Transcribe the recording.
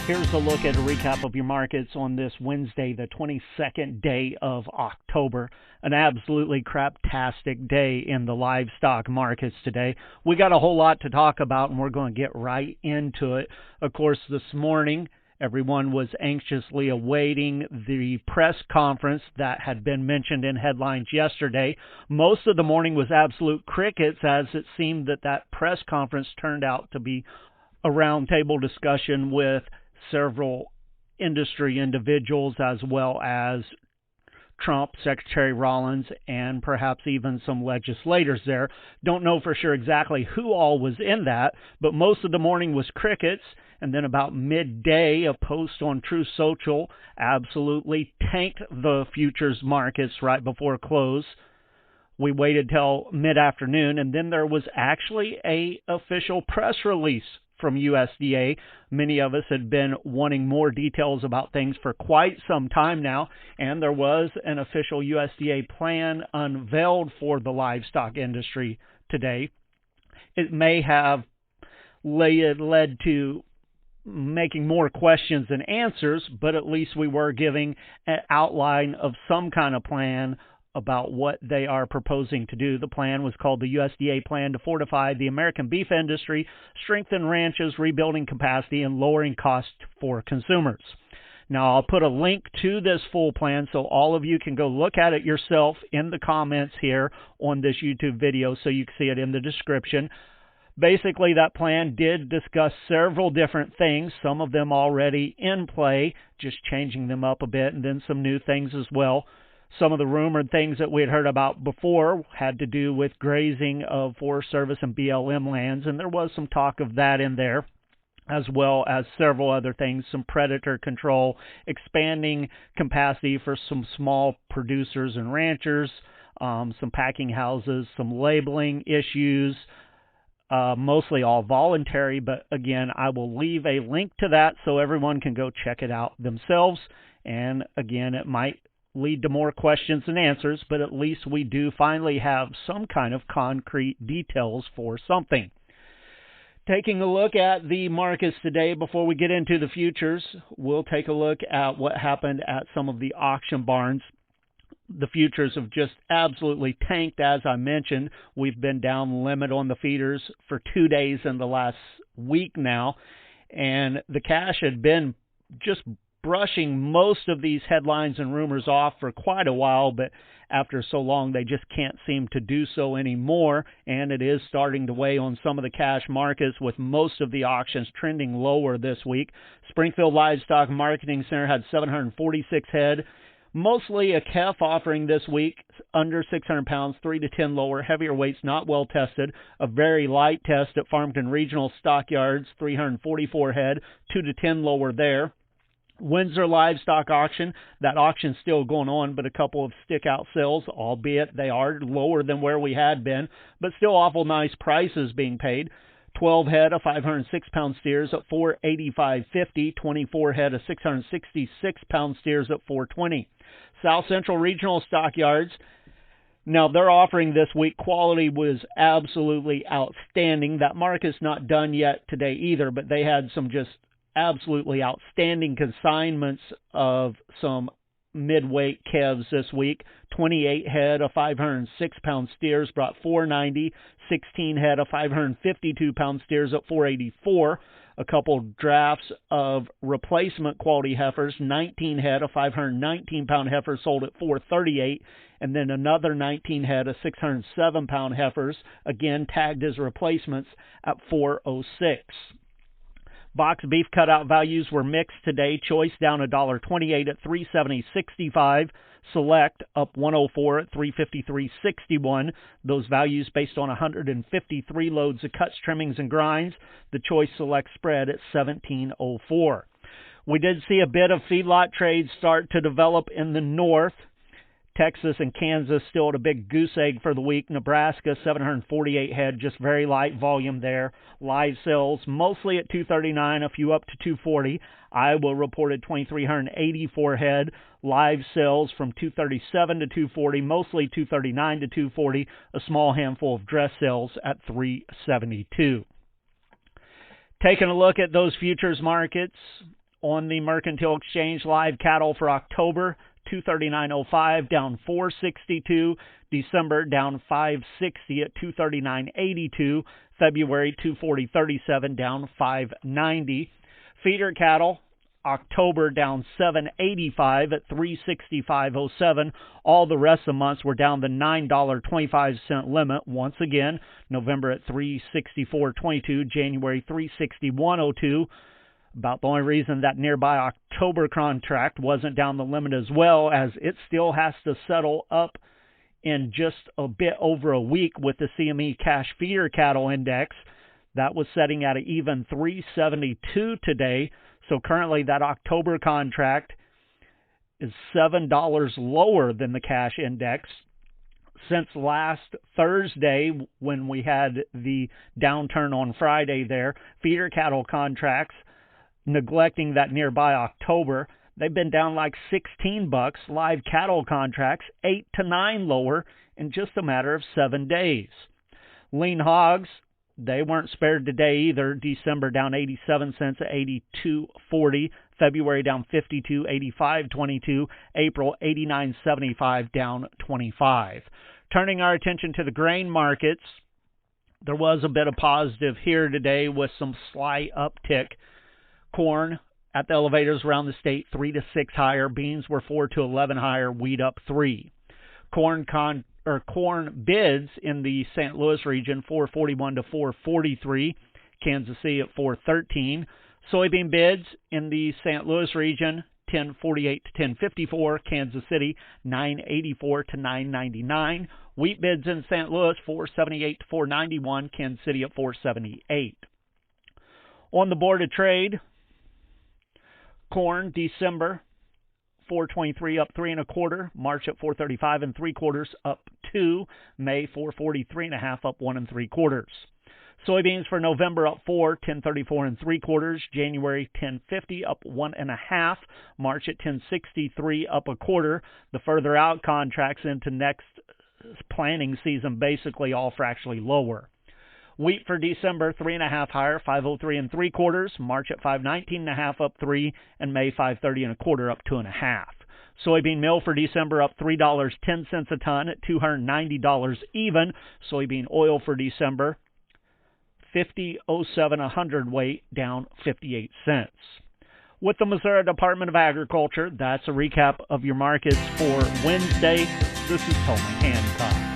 Here's a look at a recap of your markets on this Wednesday, the 22nd day of October. An absolutely craptastic day in the livestock markets today. We got a whole lot to talk about, and we're going to get right into it. Of course, this morning, everyone was anxiously awaiting the press conference that had been mentioned in headlines yesterday. Most of the morning was absolute crickets, as it seemed that press conference turned out to be a roundtable discussion with several industry individuals, as well as Trump, Secretary Rollins, and perhaps even some legislators there. Don't know for sure exactly who all was in that, but most of the morning was crickets. And then about midday, a post on Truth Social absolutely tanked the futures markets right before close. We waited till mid-afternoon, and then there was actually an official press release from USDA. Many of us had been wanting more details about things for quite some time now, and there was an official USDA plan unveiled for the livestock industry today. It may have led to making more questions than answers, but at least we were giving an outline of some kind of plan about what they are proposing to do. The plan was called the USDA Plan to Fortify the American Beef Industry, Strengthen Ranches, Rebuilding Capacity, and Lowering Costs for Consumers. Now, I'll put a link to this full plan so all of you can go look at it yourself in the comments here on this YouTube video, so you can see it in the description. Basically, that plan did discuss several different things, some of them already in play, just changing them up a bit, and then some new things as well. Some of the rumored things that we had heard about before had to do with grazing of Forest Service and BLM lands, and there was some talk of that in there, as well as several other things, some predator control, expanding capacity for some small producers and ranchers, some packing houses, some labeling issues, mostly all voluntary, but again, I will leave a link to that so everyone can go check it out themselves. And again, it might lead to more questions than answers, but at least we do finally have some kind of concrete details for something. Taking a look at the markets today, before we get into the futures, we'll take a look at what happened at some of the auction barns. The futures have just absolutely tanked, as I mentioned. We've been down limit on the feeders for 2 days in the last week now, and the cash had been just brushing most of these headlines and rumors off for quite a while, but after so long they just can't seem to do so anymore, and it is starting to weigh on some of the cash markets, with most of the auctions trending lower this week. Springfield Livestock Marketing Center had 746 head, mostly a calf offering this week, under 600 pounds, 3 to 10 lower, heavier weights not well tested. A very light test at Farmington Regional Stockyards, 344 head, 2 to 10 lower there. Windsor Livestock Auction, that auction's still going on, but a couple of stick-out sales, albeit they are lower than where we had been, but still awful nice prices being paid. 12 head of 506-pound steers at $485.50, 24 head of 666-pound steers at $420. South Central Regional Stockyards, now their offering this week, quality was absolutely outstanding. That market's not done yet today either, but they had some just absolutely outstanding consignments of some midweight calves this week. 28 head of 506-pound steers brought $490, 16 head of 552-pound steers at $484. A couple drafts of replacement quality heifers, 19 head of 519-pound heifers sold at $438, and then another 19 head of 607-pound heifers, again tagged as replacements, at $406. Box beef cutout values were mixed today. Choice down $1.28 at $370.65. Select up $104 at $353.61. Those values based on 153 loads of cuts, trimmings, and grinds. The Choice Select spread at $17.04. We did see a bit of feedlot trades start to develop in the north. Texas and Kansas still at a big goose egg for the week. Nebraska, 748 head, just very light volume there. Live sales mostly at 239, a few up to 240. Iowa reported 2,384 head. Live sales from 237 to 240, mostly 239 to 240. A small handful of dress sales at 372. Taking a look at those futures markets, On the Mercantile Exchange, live cattle for October, 239.05, down 462. December down 560 at 239.82. February 240.37, down 590. Feeder cattle, October down 785 at 365.07. All the rest of the months were down the $9.25 limit. Once again, November at 364.22, January 361.02. About the only reason that nearby October contract wasn't down the limit as well, as it still has to settle up in just a bit over a week with the CME Cash Feeder Cattle Index. That was setting at an even 372 today. So currently that October contract is $7 lower than the cash index. Since last Thursday, when we had the downturn on Friday there, feeder cattle contracts, neglecting that nearby October, they've been down like $16. Live cattle contracts, 8 to 9 lower in just a matter of 7 days. Lean hogs, they weren't spared today either. December down 87 cents at 82.40. February down 52, 85.22. April 89.75, down 25. Turning our attention to the grain markets, there was a bit of positive here today with some slight uptick. Corn at the elevators around the state 3 to 6 higher. Beans were 4 to 11 higher. Wheat up 3. Corn bids in the St. Louis region 441 to 443. Kansas City at 413. Soybean bids in the St. Louis region 1048 to 1054. Kansas City 984 to 999. Wheat bids in St. Louis 478 to 491. Kansas City at 478. On the Board of Trade, corn December 423 up 3 1/4. March at 435 3/4 up 2. May 443 1/2 up 1 3/4. Soybeans for November up 4, 1034 3/4. January 1050 up 1 1/2. March at 1063 up 1/4. The further out contracts into next planting season basically all fractionally lower. Wheat for December 3 1/2 higher, 503 3/4. March at 519 1/2 up 3, and May 530 1/4 up 2 1/2. Soybean meal for December up $3.10 a ton at $290 even. Soybean oil for December 50.07 a hundredweight, down 58 cents. With the Missouri Department of Agriculture, that's a recap of your markets for Wednesday. This is Tony Hancock.